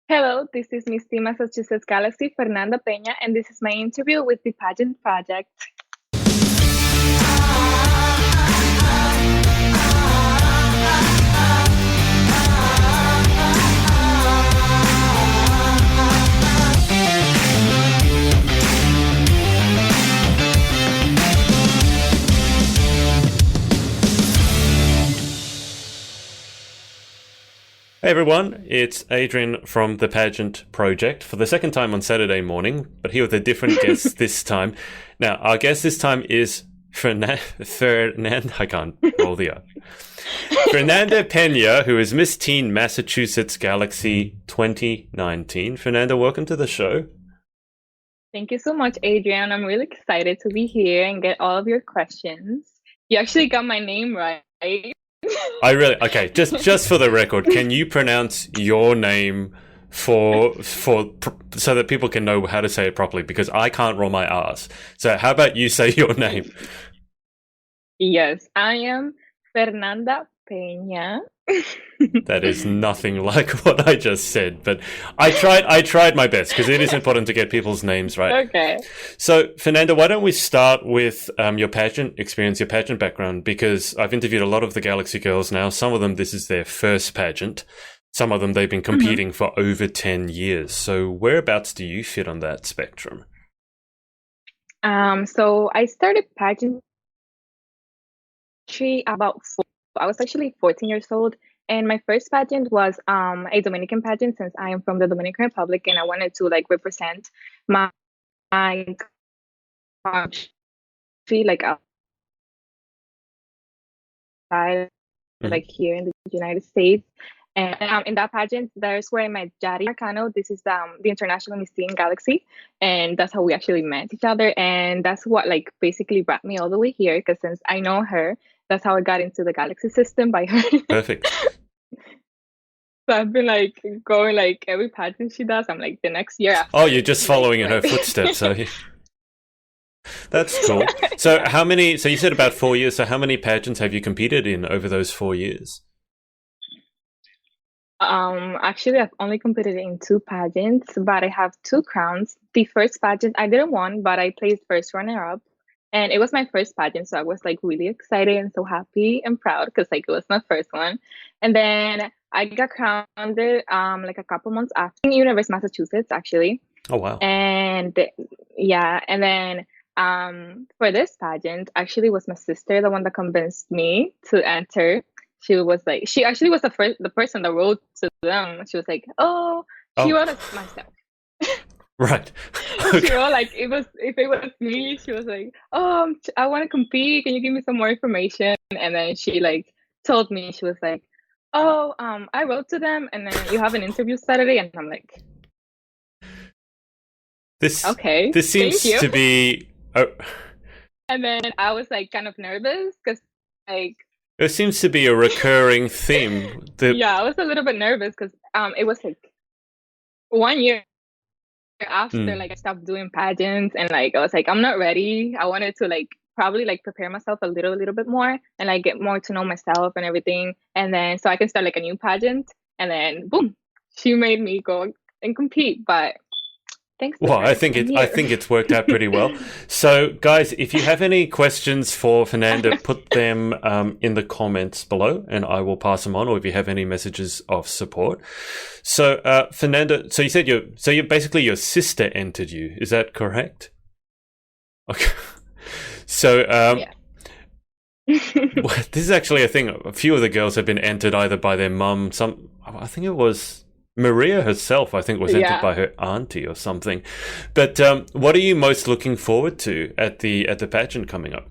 Hello, this is Miss T Massachusetts Galaxy, Fernanda Peña, and this is my interview with the Pageant Project. Hey everyone, it's Adrian from the Pageant Project for the second time on Saturday morning, but here with a different guest this time. Now, our guest this time is Fernanda Peña, who is Miss Teen Massachusetts Galaxy 2019. Fernanda, welcome to the show. Thank you so much, Adrian. I'm really excited to be here and get all of your questions. You actually got my name right. Okay, just for the record, can you pronounce your name so that people can know how to say it properly? Because I can't roll my R's. So how about you say your name? Yes, I am Fernanda Peña. That is nothing like what I just said, but I tried my best because it is important to get people's names right. Okay. So, Fernanda, why don't we start with your pageant experience, your pageant background, because I've interviewed a lot of the Galaxy girls now. Some of them, this is their first pageant. Some of them, they've been competing for over 10 years. So whereabouts do you fit on that spectrum? So I started pageantry I was actually 14 years old, and my first pageant was a Dominican pageant since I am from the Dominican Republic, and I wanted to represent my country outside, here in the United States. And in that pageant, there's where I met Jari Arcano. This is the International Miss Teen Galaxy, and that's how we actually met each other. And that's what basically brought me all the way here, because since I know her, that's how I got into the Galaxy system by her. Perfect. So I've been going every pageant she does. I'm the next year after. Oh, you're just following in her footsteps, are you? That's cool. So so you said about 4 years, so how many pageants have you competed in over those 4 years? Actually, I've only competed in 2 pageants, but I have 2 crowns. The first pageant I didn't win, but I placed first runner-up, and it was my first pageant, so I was really excited and so happy and proud because it was my first one. And then I got crowned a couple months after in University of Massachusetts, actually. Oh wow! And yeah, and then for this pageant, actually, it was my sister the one that convinced me to enter. She actually was the person that wrote to them. She was like, she wrote it myself. Right. She wrote if it was me, she was like, I want to compete. Can you give me some more information? And then she told me, she was like, I wrote to them, and then you have an interview Saturday, and I'm like, okay. This seems to be. And then I was kind of nervous because it seems to be a recurring theme. Yeah, I was a little bit nervous because it was 1 year after I stopped doing pageants, and I was I'm not ready. I wanted to probably prepare myself a little bit more and get more to know myself and everything, and then so I can start a new pageant. And then boom, she made me go and compete. But thanks. Well, I think it's worked out pretty well. So, guys, if you have any questions for Fernanda, put them in the comments below, and I will pass them on. Or if you have any messages of support. So, Fernanda, so you said you're basically your sister entered you. Is that correct? Okay. So, yeah. This is actually a thing. A few of the girls have been entered either by their mum. I think it was Maria herself, I think, was entered by her auntie or something. But what are you most looking forward to at the pageant coming up?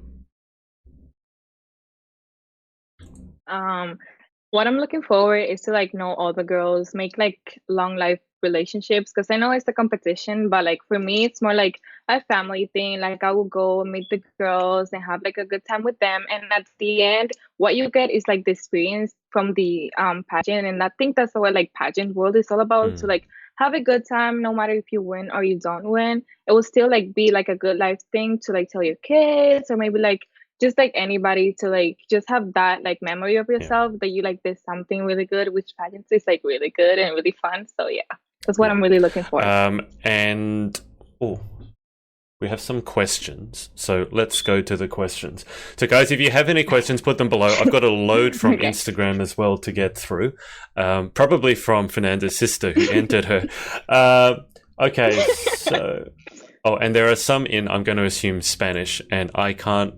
What I'm looking forward is to know all the girls, make long life relationships, because I know it's a competition, but for me it's more a family thing. I will go and meet the girls and have a good time with them, and at the end what you get is the experience from the pageant. And I think that's what pageant world is all about, to have a good time no matter if you win or you don't win. It will still be a good life thing to tell your kids, or maybe just anybody to just have that memory of yourself that you did something really good, which pageants is really good and really fun. So yeah. That's what I'm really looking for. And we have some questions, so let's go to the questions. So guys, if you have any questions, put them below. I've got a load from Okay. Instagram as well to get through, probably from Fernanda's sister who entered her. Okay, so and there are some in, I'm going to assume, Spanish, and I can't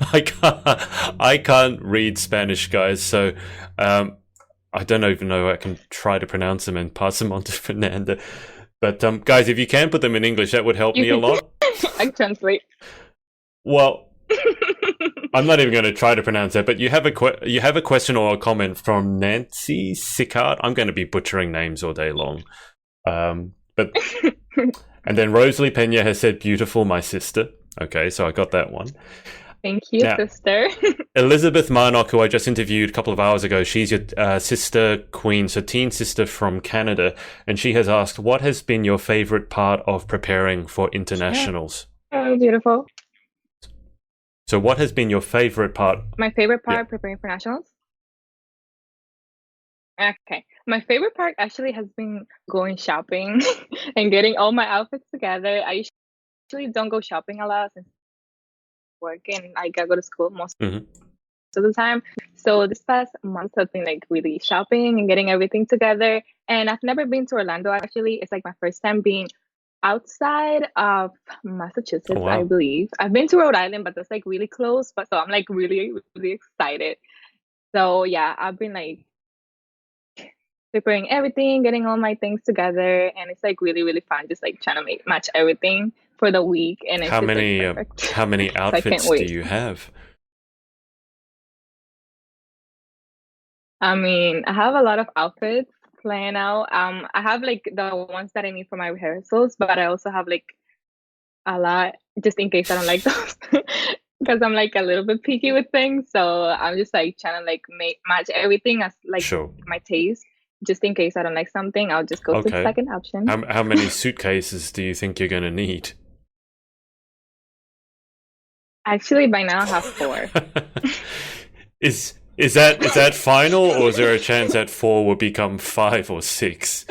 I can't read Spanish, guys, so I don't even know. I can try to pronounce them and pass them on to Fernanda. But guys, if you can put them in English, that would help me a lot. I translate. Well, I'm not even going to try to pronounce that. But you have a question or a comment from Nancy Sicard. I'm going to be butchering names all day long. But and then Rosalie Peña has said, "Beautiful, my sister." Okay, so I got that one. Thank you, Now, sister. Elizabeth Marnock, who I just interviewed a couple of hours ago, she's your sister queen, so teen sister from Canada, and she has asked, what has been your favorite part of preparing for internationals? Oh, beautiful. So what has been your favorite part? My favorite part preparing for nationals? Okay. My favorite part actually has been going shopping and getting all my outfits together. I usually don't go shopping a lot since I work and I go to school most of the time. So this past month I've been like really shopping and getting everything together. And I've never been to Orlando actually. It's like my first time being outside of Massachusetts, Oh, wow. I believe. I've been to Rhode Island, but that's like really close. But so I'm like really, really excited. So yeah, I've been like preparing everything, getting all my things together, and it's like really, really fun. Just like trying to match everything for the week, and it's How just many like perfect. how many So I can't outfits wait. do you have? I mean, I have a lot of outfits planned out. I have like the ones that I need for my rehearsals, but I also have like a lot just in case I don't like those. Because I'm like a little bit picky with things, so I'm just like trying to like match everything as like Sure. my taste. Just in case I don't like something, I'll just go to the second option. How many suitcases do you think you're going to need? Actually, by now I have 4. Is that final, or is there a chance that 4 will become 5 or 6?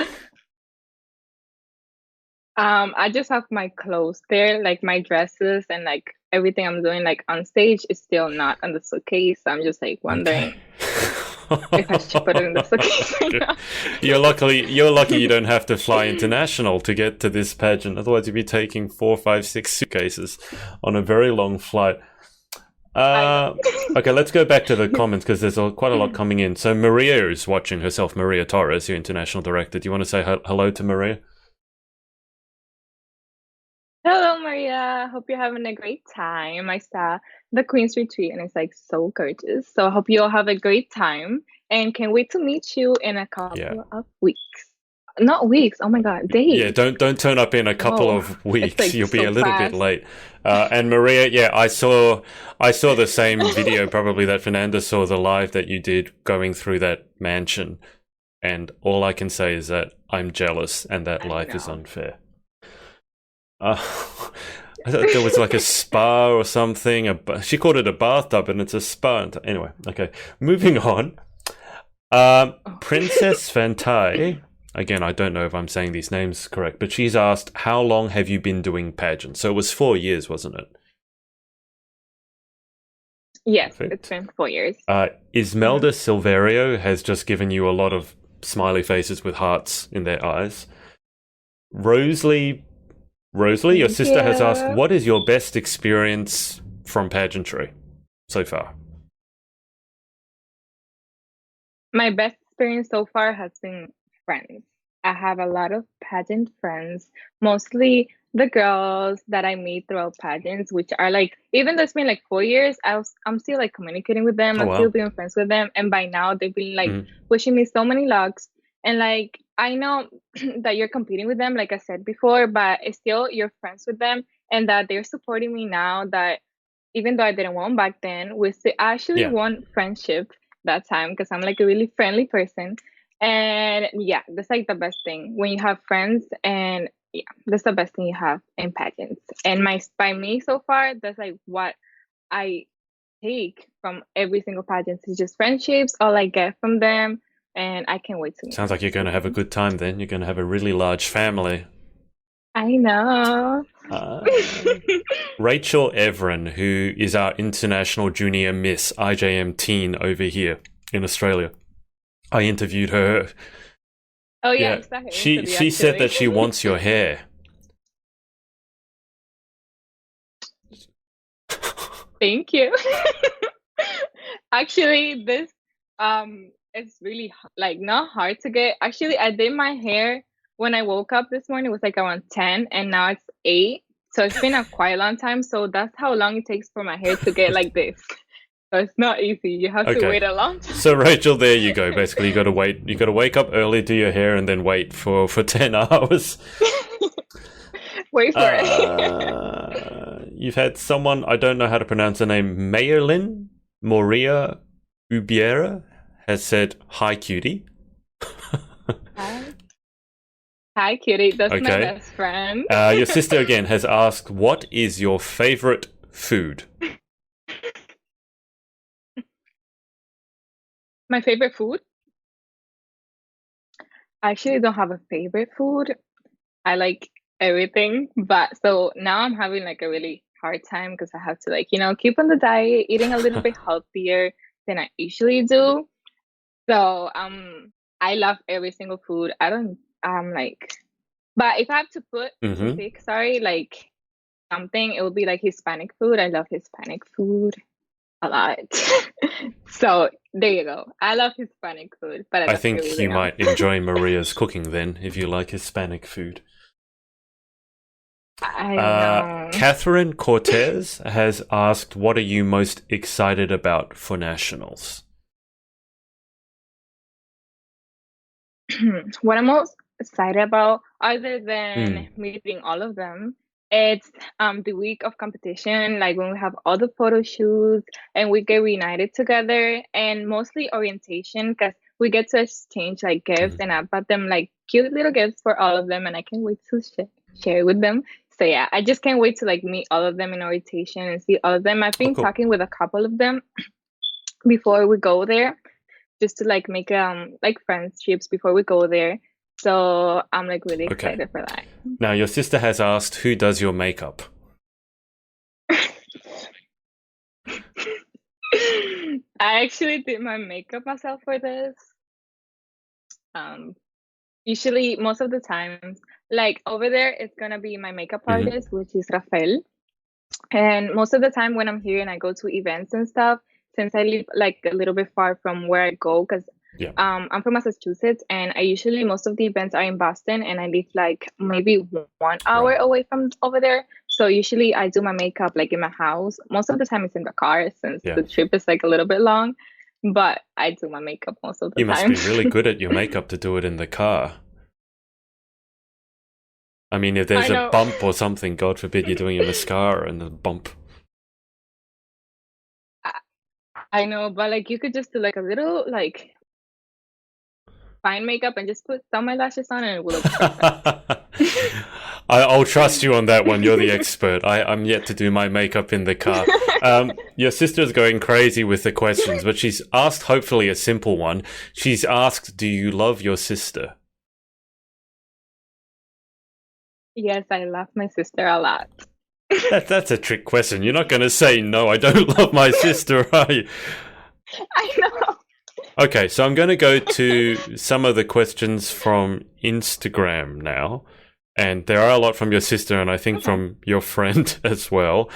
I just have my clothes there, like my dresses and like everything I'm doing like on stage is still not on the suitcase. So I'm just like wondering if I should put it in the suitcase right now. You're lucky you don't have to fly international to get to this pageant. Otherwise you'd be taking 4, 5, 6 suitcases on a very long flight. Okay, let's go back to the comments because there's quite a lot coming in. So Maria is watching herself, Maria Torres, your international director. Do you want to say hello to Maria? Hello, Maria. Hope you're having a great time. I saw the Queen's Retreat and it's like so gorgeous. So I hope you all have a great time and can't wait to meet you in a couple of weeks. Not weeks. Oh my God, days. Yeah, don't turn up in a couple of weeks. Like You'll be so a little fast. bit late. And Maria, yeah, I saw the same video probably that Fernanda saw, the live that you did going through that mansion. And all I can say is that I'm jealous and that life is unfair. I thought there was like a spa or something. She called it a bathtub and it's a spa. Anyway, okay. Moving on. Princess Fantai. Again, I don't know if I'm saying these names correct, but she's asked, how long have you been doing pageants? So it was 4 years, wasn't it? Yes, It's been 4 years. Ismelda Silverio has just given you a lot of smiley faces with hearts in their eyes. Rosalie, your sister has asked, what is your best experience from pageantry so far? My best experience so far has been friends. I have a lot of pageant friends, mostly the girls that I meet throughout pageants, which are like, even though it's been like 4 years, I'm still like communicating with them. I'm still being friends with them. And by now they've been like wishing me so many lucks. And like, I know that you're competing with them, like I said before, but it's still you're friends with them and that they're supporting me now, that even though I didn't win back then, I actually won friendship that time because I'm like a really friendly person. And yeah, that's like the best thing when you have friends, and yeah, that's the best thing you have in pageants. And by me so far, that's like what I take from every single pageant is just friendships, all I get from them. and I can't wait to meet Sounds her. like you're going to have a good time then. You're going to have a really large family. I know. Uh, Rachel Everin, who is our International Junior Miss IJM teen over here in Australia. I interviewed her. Oh yeah, Yeah, I saw her she interview said actually. that she wants your hair. Thank you. Actually, this it's really like not hard to get. Actually, I did my hair when I woke up this morning. It was like around 10, and now it's 8. So it's been a quite long time. So that's how long it takes for my hair to get like this. So it's not easy. You have to Okay. wait a long time. So Rachel, there you go. Basically, you got to wait. You got to wake up early, do your hair, and then wait for 10 hours. Wait for it. You've had someone, I don't know how to pronounce her name, Mayerlin Moria Ubiera, has said, "Hi, cutie." Hi. Hi, Kitty. That's my Okay. best friend. Your sister again has asked, "What is your favorite food?" My favorite food? I actually don't have a favorite food. I like everything, but so now I'm having like a really hard time because I have to like, keep on the diet, eating a little bit healthier than I usually do. So I love every single food. I don't like but if I have to Mm-hmm. pick, sorry, like something, it would be like Hispanic food. I love Hispanic food a lot. So there you go. I love Hispanic food, but I I love think you everything else. might enjoy Maria's cooking then, if you like Hispanic food. I know. Catherine Cortez has asked, "What are you most excited about for nationals?" What I'm most excited about, other than Mm. meeting all of them, it's the week of competition, like when we have all the photo shoots and we get reunited together, and mostly orientation because we get to exchange like gifts, Mm. and I bought them like cute little gifts for all of them, and I can't wait to share with them. So yeah, I just can't wait to like meet all of them in orientation and see all of them. I've Oh, been cool. talking with a couple of them before we go there just to like make like friendships before we go there. So I'm like really Okay. excited for that. Now, your sister has asked, "Who does your makeup?" I actually did my makeup myself for this. Um, Usually most of the times, like over there, it's gonna be my makeup Mm-hmm. artist, which is Rafael. And most of the time when I'm here and I go to events and stuff, since I live like a little bit far from where I go, because Yeah. I'm from Massachusetts, and I usually most of the events are in Boston, and I live like maybe 1 hour Right. away from over there. So usually I do my makeup like in my house. Most of the time it's in the car since Yeah. the trip is like a little bit long, but I do my makeup most of the You must time. be really good at your makeup to do it in the car. I mean, if there's I a know. bump or something, God forbid you're doing your mascara and the bump. I I know, but like you could just do like a little like fine makeup and just put some eyelashes on and it will look perfect. I'll trust you on that one. You're the expert. I'm yet to do my makeup in the car. Your sister's going crazy with the questions, but she's asked hopefully a simple one. She's asked, "Do you love your sister?" Yes, I love my sister a lot. That's a trick question. You're not going to say, "No, I don't love my sister," are you? I know. Okay, so I'm going to go to some of the questions from Instagram now. And there are a lot from your sister and I think Okay. from your friend as well.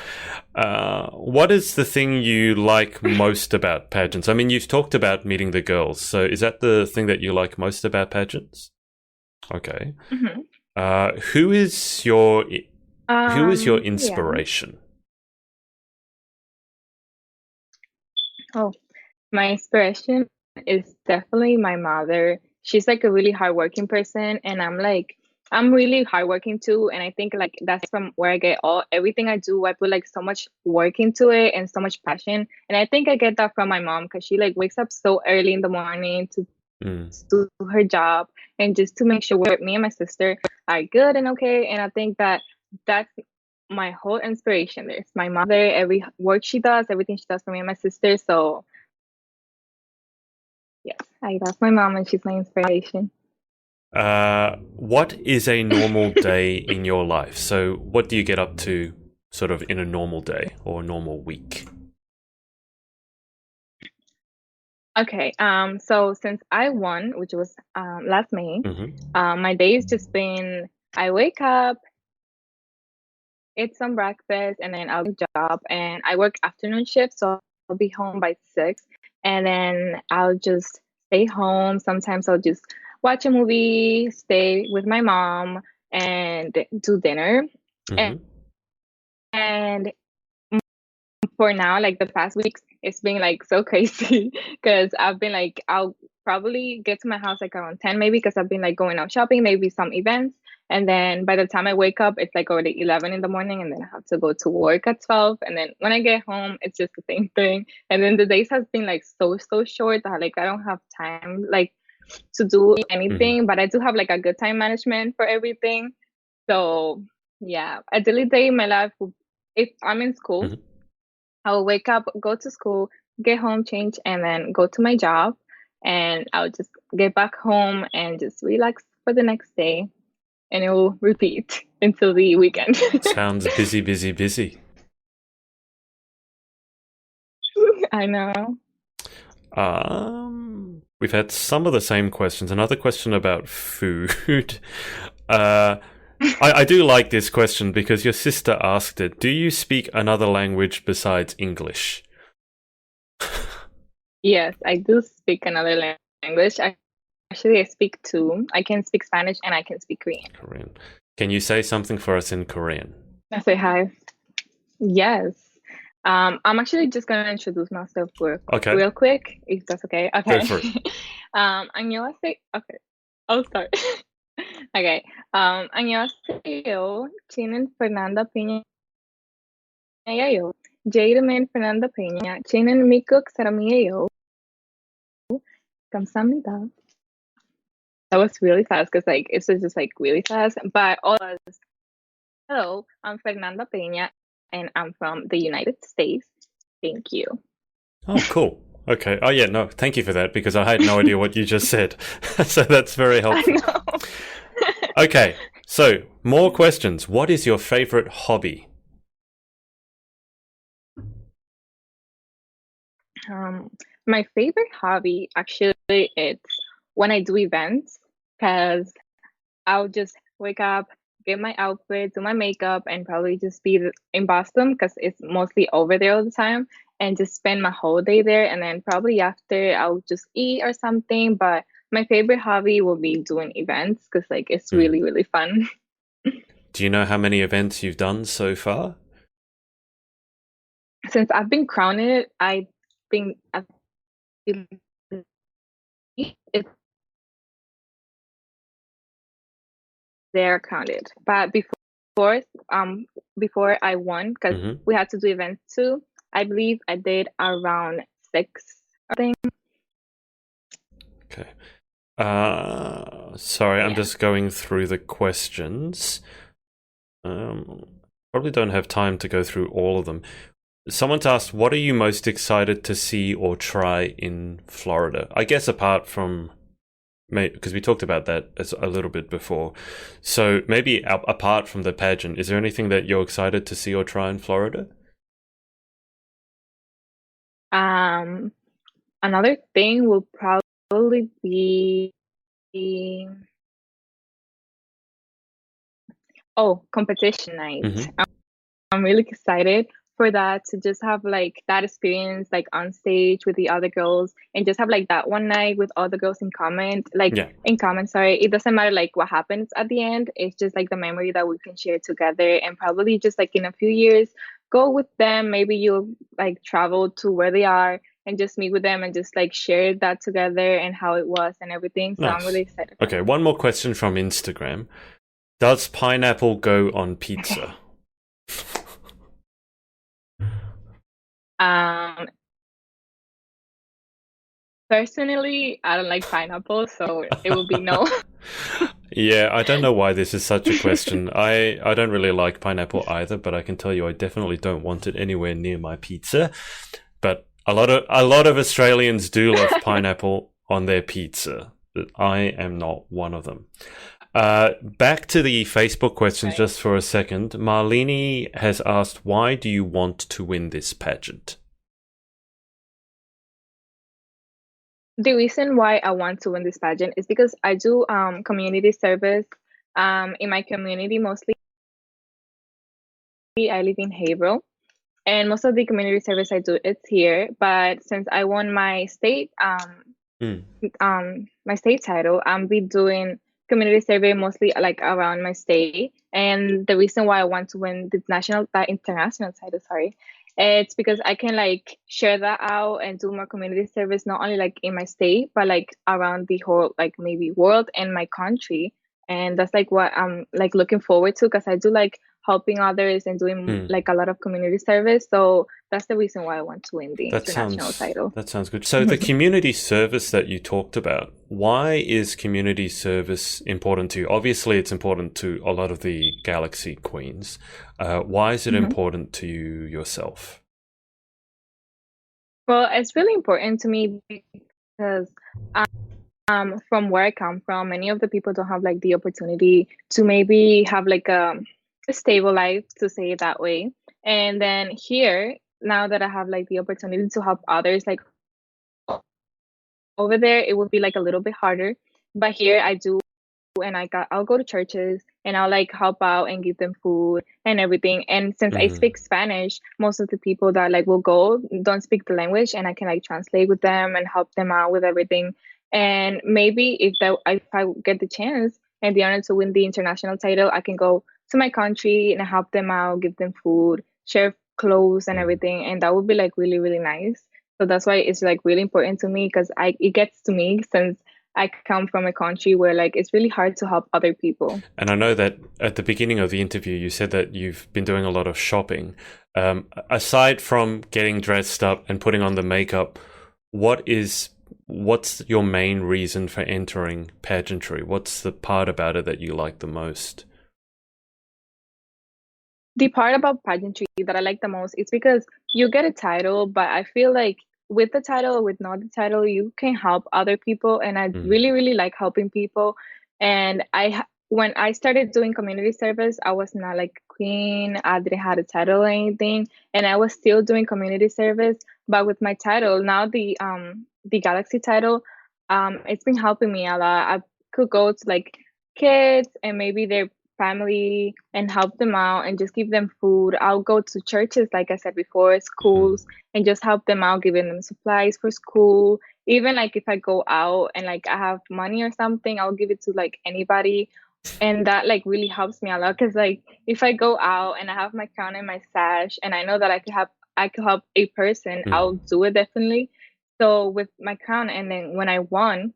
What is the thing you like most about pageants? I mean, you've talked about meeting the girls. So is that the thing that you like most about pageants? Okay. Hmm. Who is your Yeah. inspiration? Oh, my inspiration is definitely my mother. She's like a really hardworking person, and I'm really hardworking too. And I think like that's from where I get all everything I do. I put like so much work into it and so much passion. And I think I get that from my mom because she like wakes up so early in the morning to Mm. do her job and just to make sure me and my sister are good and okay. And I think that that's my whole inspiration. There's my mother, every work she does, everything she does for me and my sister. So Yes, I love my mom and she's my inspiration. What is a normal day in your life? So, what do you get up to sort of in a normal day or a normal week? Okay, so since I won, which was last May, Mm-hmm. my day's just been I wake up, eat some breakfast, and then I'll go to job. And I work afternoon shift, so I'll be home by 6. And then I'll just stay home. Sometimes I'll just watch a movie, stay with my mom, and do dinner. And, Mm-hmm. and for now, like the past weeks, it's been like so crazy because I've been like, I'll probably get to my house like around 10 maybe because I've been like going out shopping, maybe some events. And then by the time I wake up, it's like already 11 in the morning, and then I have to go to work at 12. And then when I get home, it's just the same thing. And then the days has been like so short that like I don't have time like to do Mm-hmm. anything, but I do have like a good time management for everything. So yeah, a daily day in my life, if I'm in school, Mm-hmm. I'll wake up, go to school, get home, change, and then go to my job. And I'll just get back home and just relax for the next day. And it will repeat until the weekend. Sounds busy, busy, busy. I know. We've had some of the same questions. Another question about food. I do like this question because your sister asked it. Do you speak another language besides English? Yes, I do speak another language. Actually, I speak two. I can speak Spanish and I can speak Korean. Korean. Can you say something for us in Korean? I say hi. Yes. I'm actually just gonna introduce myself Okay. real quick, if that's okay. Okay. Go for it. 안녕하세요. Okay. I'll start. Okay. 안녕하세요. 저는 Fernanda Peña예요. 제 이름은 Fernanda Peña. 저는 미국 사람이에요. 감사합니다. That was really fast because like it's just like really fast. But all was hello, I'm Fernanda Peña and I'm from the United States. Thank you. Oh, cool. Okay. Oh, yeah, no, thank you for that because I had no idea what you just said. So that's very helpful. I know. Okay, so more questions. What is your favorite hobby? My favorite hobby actually it's when I do events because I'll just wake up, get my outfit, do my makeup, and probably just be in Boston because it's mostly over there all the time, and just spend my whole day there. And then probably after I'll just eat or something. But my favorite hobby will be doing events because like it's really fun. Do you know how many events you've done so far? Since I've been crowned, I think it's they're counted. But before I won, because we had to do events too, I believe I did around 6, I think. Okay. Sorry, I'm just going through the questions. Probably don't have time to go through all of them. Someone's asked, what are you most excited to see or try in Florida? I guess apart from, because we talked about that a little bit before. So maybe apart from the pageant, is there anything that you're excited to see or try in Florida? Another thing will probably be competition night. I'm really excited for that, to just have like that experience like on stage with the other girls and just have like that one night with all the girls in common, sorry. It doesn't matter like what happens at the end, it's just like the memory that we can share together, and probably just like in a few years go with them, maybe you'll like travel to where they are and just meet with them and just like share that together and how it was and everything. So Nice. I'm really excited. Okay, one more question from Instagram. Does pineapple go on pizza? Personally, I don't like pineapple, so it will be no. Yeah, I don't know why this is such a question. I don't really like pineapple either, but I can tell you I definitely don't want it anywhere near my pizza. But a lot of Australians do love pineapple on their pizza. I am not one of them. Back to the Facebook questions Right. just for a second. Marlene has asked, why do you want to win this pageant? The reason why I want to win this pageant is because I do community service in my community mostly. I live in Haverhill, and most of the community service I do it's here. But since I won Mm. my state title, I'm be doing community survey mostly like around my state. And the reason why I want to win the international title, sorry, it's because I can like share that out and do more community service, not only like in my state, but like around the whole like maybe world and my country. And that's like what I'm like looking forward to because I do like helping others and doing Mm. like a lot of community service. So that's the reason why I want to win the That international sounds title. that sounds good. So the community service that you talked about, why is community service important to you? Obviously, it's important to a lot of the Galaxy Queens. Why is it Mhm. important to you yourself? Well, it's really important to me because from where I come from, many of the people don't have like the opportunity to maybe have like a stable life, to say it that way. And then here, now that I have like the opportunity to help others, like over there, it would be like a little bit harder. But here I do, and I'll go to churches and I'll like help out and give them food and everything. And since I Mm. speak Spanish, most of the people that like will go don't speak the language, and I can like translate with them and help them out with everything. And maybe if I get the chance and the honor to win the international title, I can go to my country and help them out, give them food, share clothes and Mm. everything, and that would be like really really nice. So that's why it's like really important to me because I it gets to me since I come from a country where like it's really hard to help other people. And I know that at the beginning of the interview, you said that you've been doing a lot of shopping. Aside from getting dressed up and putting on the makeup, what's your main reason for entering pageantry? What's the part about it that you like the most? The part about pageantry that I like the most is because you get a title, but I feel like with the title or with not the title, you can help other people, and I Mm. really really like helping people. And when I started doing community service, I was not like queen. I didn't have a title or anything, and I was still doing community service. But with my title now, the Galaxy title, it's been helping me a lot. I could go to like kids and maybe their family and help them out and just give them food. I'll go to churches, like I said before, Mhm. schools, and just help them out, giving them supplies for school. Even like if I go out and like I have money or something, I'll give it to like anybody. And that like really helps me a lot because like if I go out and I have my crown and my sash and I know that I could help a person, I'll Mm. do it definitely. So with my crown and then when I won,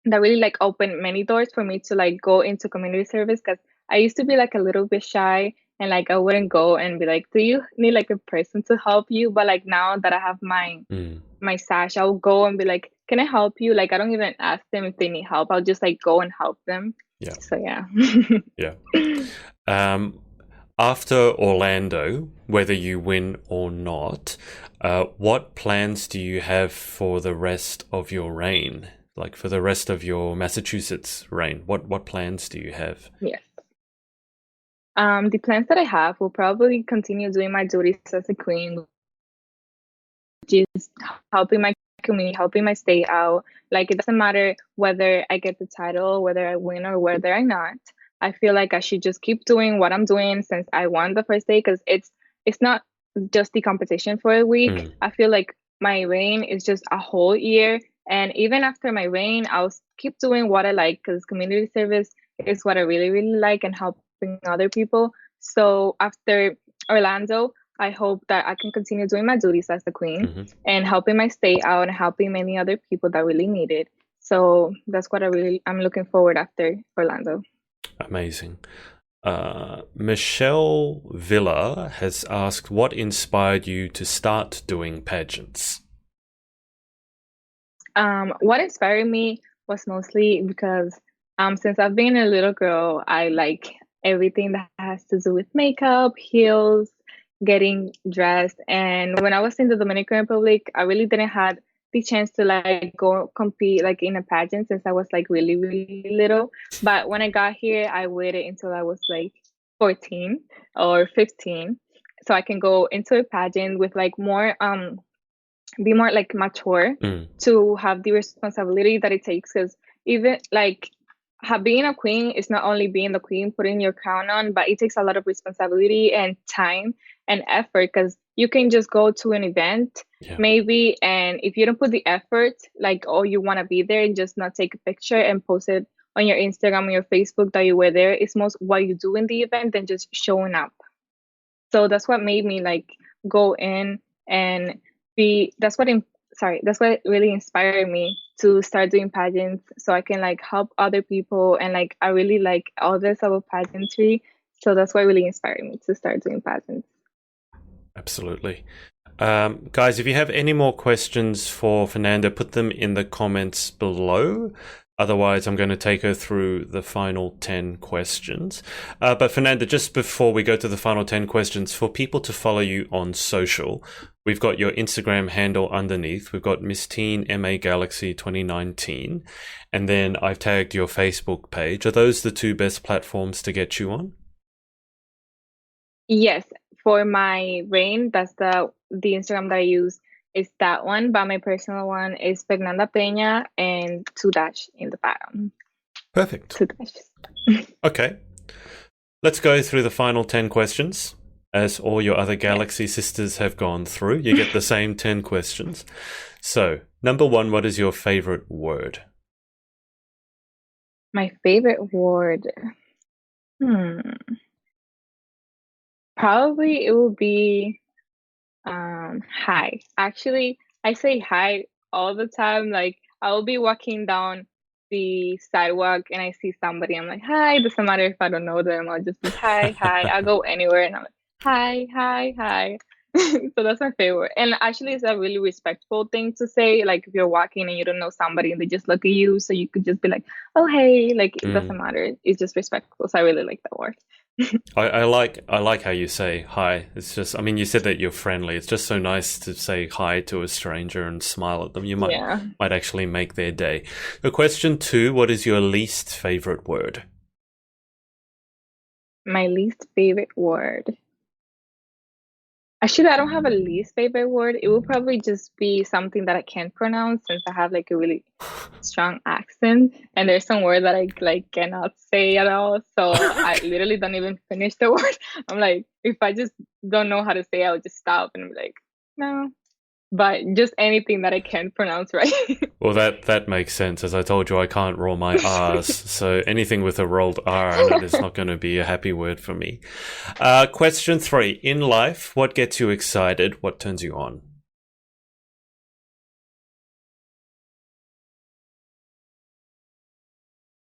that really like opened many doors for me to like go into community service because I used to be like a little bit shy and like I wouldn't go and be like, do you need like a person to help you? But like now that I have Mm. my sash, I'll go and be like, can I help you? Like I don't even ask them if they need help. I'll just like go and help them. Yeah, So yeah. yeah. Um, After Orlando, whether you win or not, what plans do you have for the rest of your reign? Like for the rest of your Massachusetts reign, what plans do you have? Yes. The plans that I have will probably continue doing my duties as a queen, just helping my community, helping my state out. Like it doesn't matter whether I get the title, whether I win or whether I not. I feel like I should just keep doing what I'm doing since I won the first day because it's not just the competition for a week. Mm. I feel like my reign is just a whole year. And even after my reign, I'll keep doing what I like because community service is what I really, really like and helping other people. So after Orlando, I hope that I can continue doing my duties as the queen Hmm. and helping my state out and helping many other people that really need it. So that's what I'm looking forward after Orlando. Amazing. Michelle Villa has asked, what inspired you to start doing pageants? What inspired me was mostly because since I've been a little girl, I like everything that has to do with makeup, heels, getting dressed. And when I was in the Dominican Republic, I really didn't have the chance to like go compete like in a pageant since I was like really, really little. But when I got here, I waited until I was like 14 or 15 so I can go into a pageant with like more be more like mature Mm. to have the responsibility that it takes because even like being a queen is not only being the queen putting your crown on, but it takes a lot of responsibility and time and effort because you can just go to an event Yeah. maybe, and if you don't put the effort like oh you want to be there and just not take a picture and post it on your Instagram or your Facebook that you were there, it's most what you do in the event than just showing up. So that's what made me like go in and be that's what really inspired me to start doing pageants so I can like help other people, and like I really like all this about pageantry. So that's what really inspired me to start doing pageants. Absolutely. Guys, if you have any more questions for Fernanda, put them in the comments below. Otherwise, I'm going to take her through the final 10 questions. But Fernanda, just before we go to the final 10 questions, for people to follow you on social, we've got your Instagram handle underneath. We've got Miss Teen MA Galaxy 2019. And then I've tagged your Facebook page. Are those the two best platforms to get you on? Yes, for my reign, that's the Instagram that I use is that one, but my personal one is Fernanda Peña and two dash in the bottom. Perfect. Two dashes. Okay. Let's go through the final 10 questions. As all your other Galaxy sisters have gone through, you get the same 10 questions. So, number 1, what is your favorite word? My favorite word. Probably it will be hi. Actually, I say hi all the time. Like I will be walking down the sidewalk and I see somebody, I'm like, hi. Doesn't matter if I don't know them, I'll just be hi, hi. I'll go anywhere and I'm like, hi, hi, hi. So that's my favorite. And actually it's a really respectful thing to say. Like if you're walking and you don't know somebody and they just look at you, so you could just be like, oh hey, like it doesn't matter. It's just respectful. So I really like that word. I like how you say hi. It's just, I mean, you said that you're friendly. It's just so nice to say hi to a stranger and smile at them. You might Yeah. might actually make their day. So question 2, what is your least favorite word? My least favorite word. Actually, I don't have a least favorite word. It will probably just be something that I can't pronounce since I have like a really strong accent, and there's some word that I like cannot say at all. So I literally don't even finish the word. I'm like, if I just don't know how to say it, I'll just stop and be like, no. But just anything that I can't pronounce right. Well, that makes sense. As I told you, I can't roll my R's, so anything with a rolled R in it is not going to be a happy word for me. Question 3. In life, what gets you excited? What turns you on?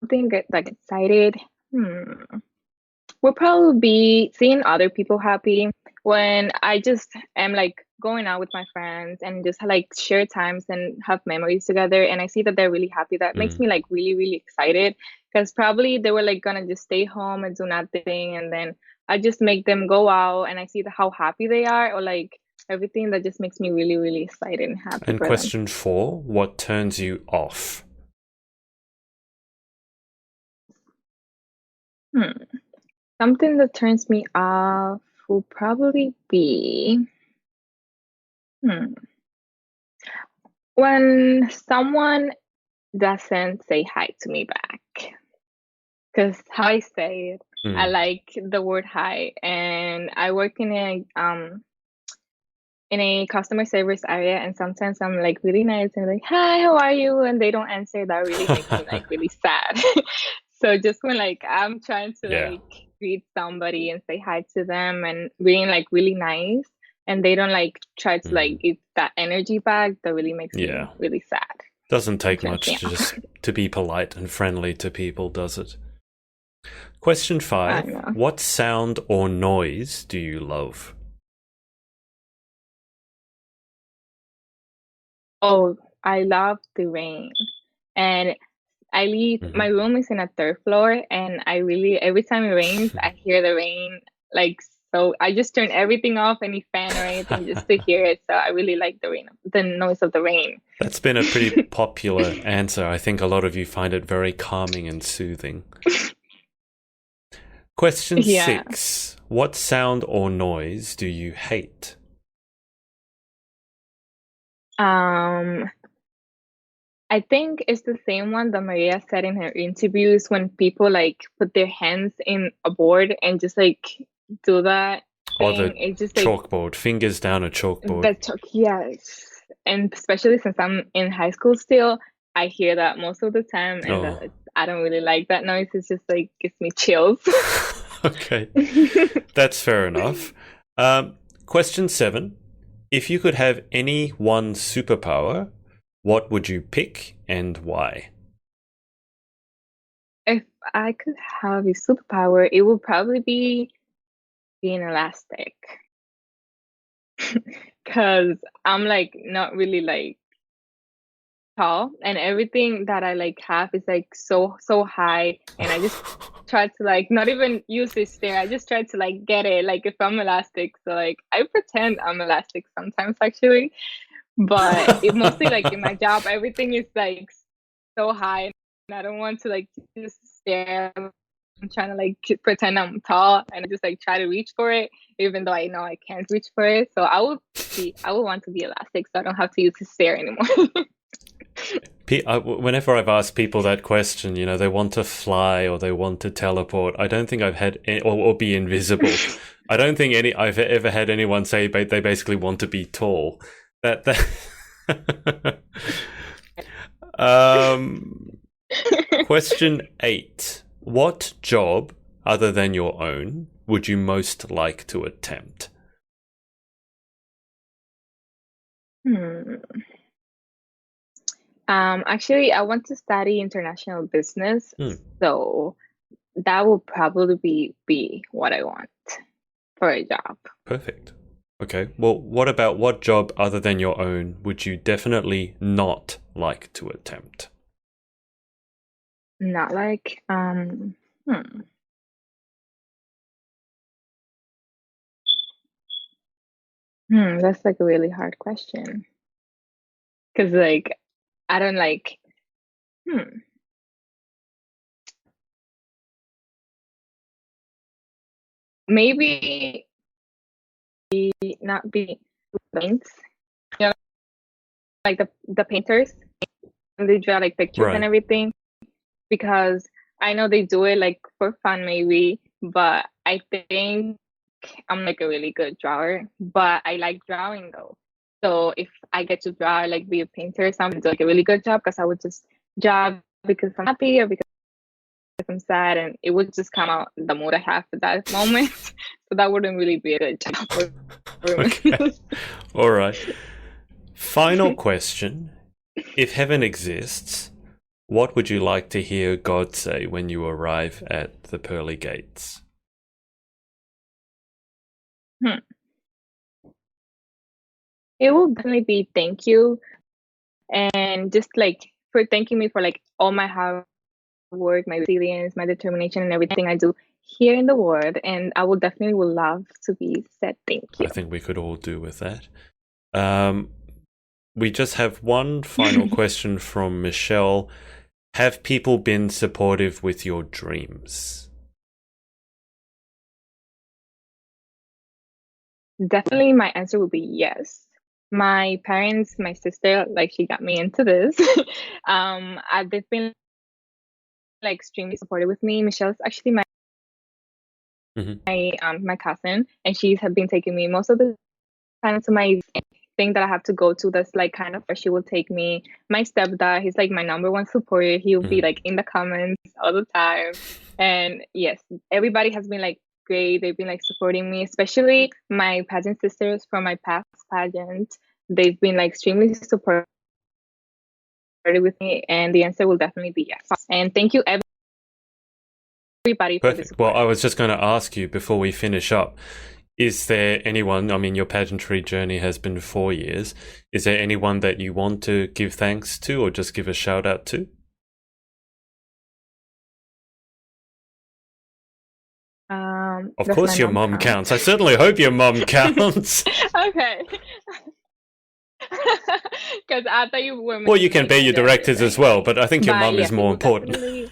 Something get like excited. Will probably be seeing other people happy when I just am like going out with my friends and just like share times and have memories together. And I see that they're really happy. That makes me like really, really excited because probably they were like gonna just stay home and do nothing. And then I just make them go out and I see how happy they are or like everything that just makes me really, really excited and happy And for them. question 4, what turns you off? Something that turns me off will probably be when someone doesn't say hi to me back. Because how I say it, I like the word hi, and I work in a customer service area, and sometimes I'm like really nice and like, hi, how are you? And they don't answer. That really makes me like really sad. So just when like I'm trying to Yeah. like greet somebody and say hi to them and being like really nice, and they don't like try to like give that energy back, that really makes me really sad. Doesn't take much to be polite and friendly to people, does it? Question 5. What sound or noise do you love? Oh, I love the rain. And I live, my room is in a third floor, and I really, every time it rains, I hear the rain like So I just turn everything off, any fan or anything, just to hear it. So I really like the noise of the rain. That's been a pretty popular answer. I think a lot of you find it very calming and soothing. Question Yeah. 6. What sound or noise do you hate? Um, I think it's the same one that Maria said in her interviews when people like put their hands in a board and just like do that Or the thing. It's just like chalkboard, fingers down a chalkboard. that took, yes. And especially since I'm in high school still, I hear that most of the time, and Oh. I don't really like that noise. It's just like gives me chills. Okay, that's fair enough. Question 7. If you could have any one superpower, what would you pick and why? If I could have a superpower, it would probably be being elastic. Because I'm like not really like tall, and everything that I like have is like so high, and I just try to like not even use this stair. I just try to like get it like if I'm elastic. So like I pretend I'm elastic sometimes actually, but it mostly like in my job everything is like so high, and I don't want to like just stare. I'm trying to like pretend I'm tall, and I just like try to reach for it, even though I know I can't reach for it. So I would want to be elastic, so I don't have to use the stair anymore. Whenever I've asked people that question, you know, they want to fly or they want to teleport. I don't think I've had or be invisible. I don't think I've ever had anyone say they basically want to be tall. Question 8. What job other than your own would you most like to attempt? Actually, I want to study international business, Hmm. so that will probably be what I want for a job. Perfect. Okay. Well, what job other than your own would you definitely not like to attempt? Not like that's like a really hard question. Because like I don't like maybe not be paints, you know, like the painters, and they draw like pictures and Right. everything, because I know they do it like for fun maybe, but I think I'm like a really good drawer, but I like drawing though. So if I get to draw, like be a painter, so I'm do like a really good job, because I would just draw because I'm happy or because I'm sad, and it would just come out the mood I have at that moment. So that wouldn't really be a good job for Okay. me. All right. Final question. If heaven exists, what would you like to hear God say when you arrive at the pearly gates? Hmm. It will definitely be thank you, and just like for thanking me for like all my hard work, my resilience, my determination, and everything I do here in the world. And I would love to be said thank I think we could all do with that. We just have one final you. question from Michelle. Have people been supportive with your dreams? Definitely, my answer would be yes. My parents, my sister, like she got me into this. They've been like extremely supportive with me. Michelle's actually my cousin, and she's have been taking me most of the time to my thing that I have to go to. That's like kind of where she will take me. My stepdad, he's like my number one supporter. He'll be like in the comments all the time. And yes, everybody has been like great. They've been like supporting me, especially my pageant sisters from my past pageant. They've been like extremely supportive with me, and the answer will definitely be yes. And thank you everybody for the Perfect. Well, support. I was just going to ask you before we finish up, is there anyone, I mean, your pageantry journey has been 4 years. Is there anyone that you want to give thanks to or just give a shout out to? Of Does my course, your mom mom count? counts. I certainly hope your mom counts. Okay. Because I thought you were Well, you meaning can like be my your dad did, directors as right? well, but I think your But mum is yes, it more will important. definitely.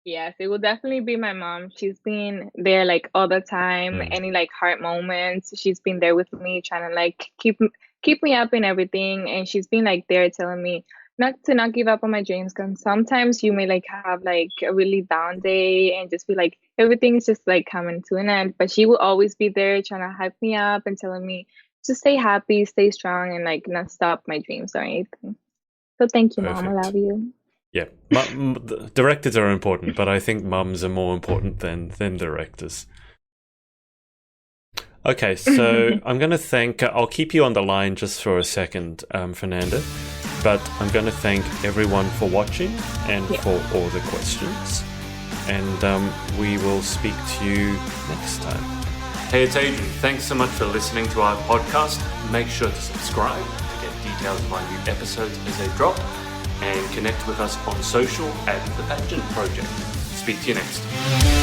Yes, it will definitely be my mom. She's been there like all the time. Mm, Any like hard moments, she's been there with me, trying to like keep me up in everything. And she's been like there telling me not give up on my dreams. Because sometimes you may like have like a really down day and just be like everything's just like coming to an end. But she will always be there trying to hype me up and telling me to stay happy, stay strong, and like not stop my dreams or anything. So thank you, mom. I love perfect. you. Yeah, the directors are important, but I think mums are more important than directors. Okay, so I'm going to thank. I'll keep you on the line just for a second, Fernanda, but I'm going to thank everyone for watching and Yeah. for all the questions. And we will speak to you next time. Hey, it's Adrian. Thanks so much for listening to our podcast. Make sure to subscribe to get details of our new episodes as they drop, and connect with us on social at the Pageant Project. Speak to you next.